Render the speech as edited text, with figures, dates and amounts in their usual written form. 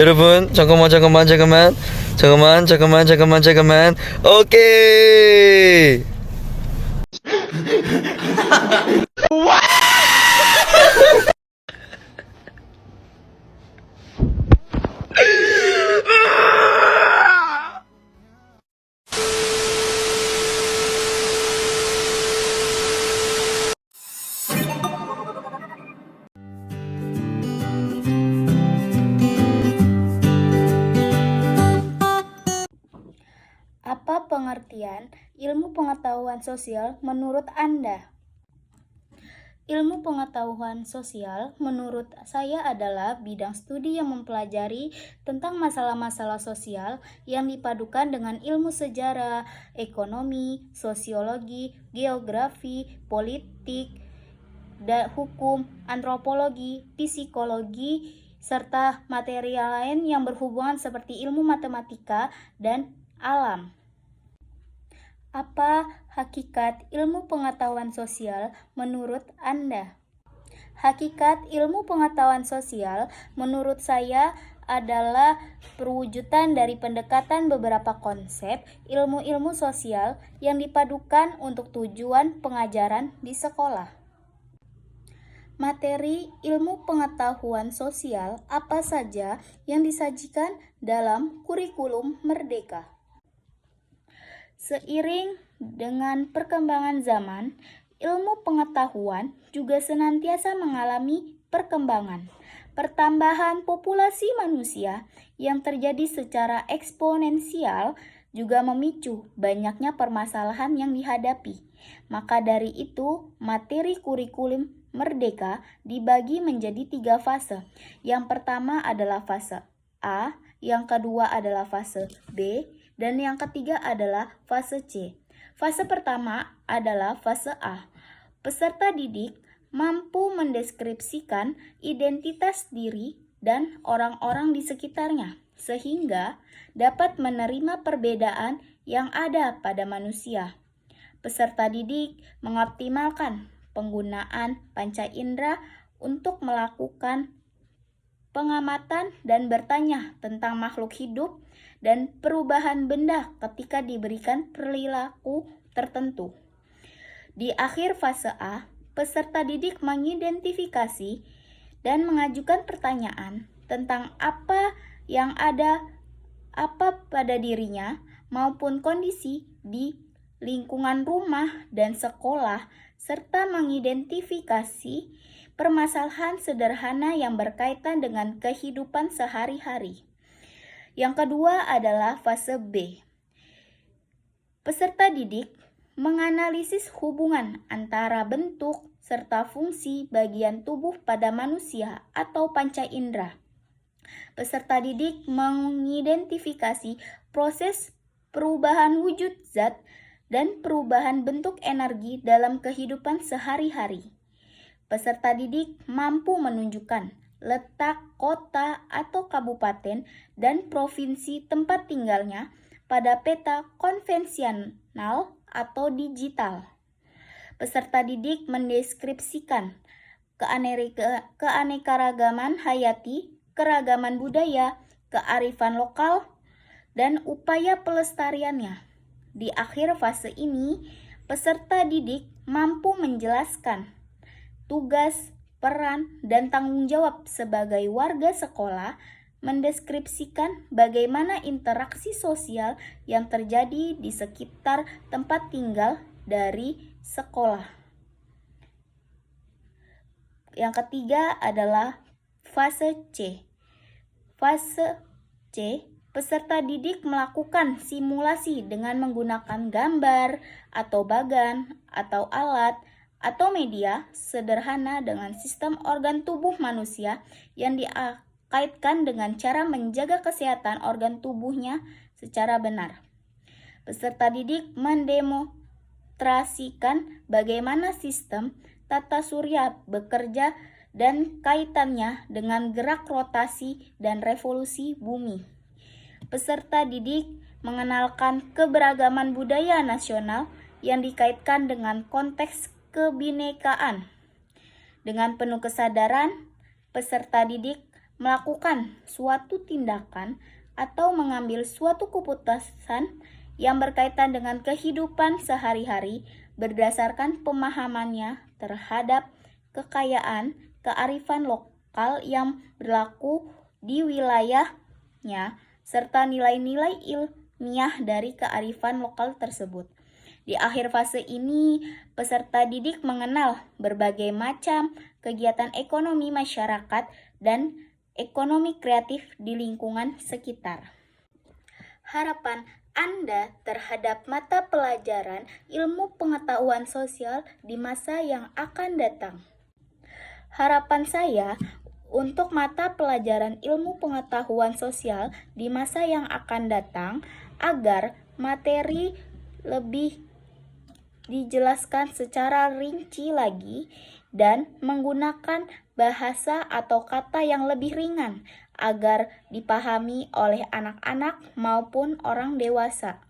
여러분, 잠깐만. 오케이. Apa pengertian ilmu pengetahuan sosial menurut Anda? Ilmu pengetahuan sosial menurut saya adalah bidang studi yang mempelajari tentang masalah-masalah sosial yang dipadukan dengan ilmu sejarah, ekonomi, sosiologi, geografi, politik, hukum, antropologi, psikologi, serta material lain yang berhubungan seperti ilmu matematika dan alam. Apa hakikat ilmu pengetahuan sosial menurut Anda? Hakikat ilmu pengetahuan sosial menurut saya adalah perwujudan dari pendekatan beberapa konsep ilmu-ilmu sosial yang dipadukan untuk tujuan pengajaran di sekolah. Materi ilmu pengetahuan sosial apa saja yang disajikan dalam kurikulum Merdeka? Seiring dengan perkembangan zaman, ilmu pengetahuan juga senantiasa mengalami perkembangan. Pertambahan populasi manusia yang terjadi secara eksponensial juga memicu banyaknya permasalahan yang dihadapi. Maka dari itu, materi kurikulum Merdeka dibagi menjadi 3 fase. Yang pertama adalah fase A, yang kedua adalah fase B, dan yang ketiga adalah fase C. Fase pertama adalah fase A. Peserta didik mampu mendeskripsikan identitas diri dan orang-orang di sekitarnya, sehingga dapat menerima perbedaan yang ada pada manusia. Peserta didik mengoptimalkan penggunaan panca indera untuk melakukan pengamatan dan bertanya tentang makhluk hidup dan perubahan benda ketika diberikan perilaku tertentu. Di akhir fase A, peserta didik mengidentifikasi dan mengajukan pertanyaan tentang apa yang ada pada dirinya maupun kondisi di lingkungan rumah dan sekolah, serta mengidentifikasi permasalahan sederhana yang berkaitan dengan kehidupan sehari-hari. Yang kedua adalah fase B. Peserta didik menganalisis hubungan antara bentuk serta fungsi bagian tubuh pada manusia atau panca indera. Peserta didik mengidentifikasi proses perubahan wujud zat dan perubahan bentuk energi dalam kehidupan sehari-hari. Peserta didik mampu menunjukkan letak kota atau kabupaten dan provinsi tempat tinggalnya pada peta konvensional atau digital. Peserta didik mendeskripsikan keanekaragaman hayati, keragaman budaya, kearifan lokal, dan upaya pelestariannya. Di akhir fase ini, peserta didik mampu menjelaskan tugas, peran, dan tanggung jawab sebagai warga sekolah, mendeskripsikan bagaimana interaksi sosial yang terjadi di sekitar tempat tinggal dari sekolah. Yang ketiga adalah fase C. Fase C, peserta didik melakukan simulasi dengan menggunakan gambar atau bagan atau alat atau media sederhana dengan sistem organ tubuh manusia yang dikaitkan dengan cara menjaga kesehatan organ tubuhnya secara benar. Peserta didik mendemonstrasikan bagaimana sistem tata surya bekerja dan kaitannya dengan gerak rotasi dan revolusi bumi. Peserta didik mengenalkan keberagaman budaya nasional yang dikaitkan dengan konteks kebinekaan. Dengan penuh kesadaran, peserta didik melakukan suatu tindakan atau mengambil suatu keputusan yang berkaitan dengan kehidupan sehari-hari berdasarkan pemahamannya terhadap kekayaan kearifan lokal yang berlaku di wilayahnya serta nilai-nilai ilmiah dari kearifan lokal tersebut. Di akhir fase ini, peserta didik mengenal berbagai macam kegiatan ekonomi masyarakat dan ekonomi kreatif di lingkungan sekitar. Harapan Anda terhadap mata pelajaran ilmu pengetahuan sosial di masa yang akan datang. Harapan saya untuk mata pelajaran ilmu pengetahuan sosial di masa yang akan datang agar materi lebih dijelaskan secara rinci lagi dan menggunakan bahasa atau kata yang lebih ringan agar dipahami oleh anak-anak maupun orang dewasa.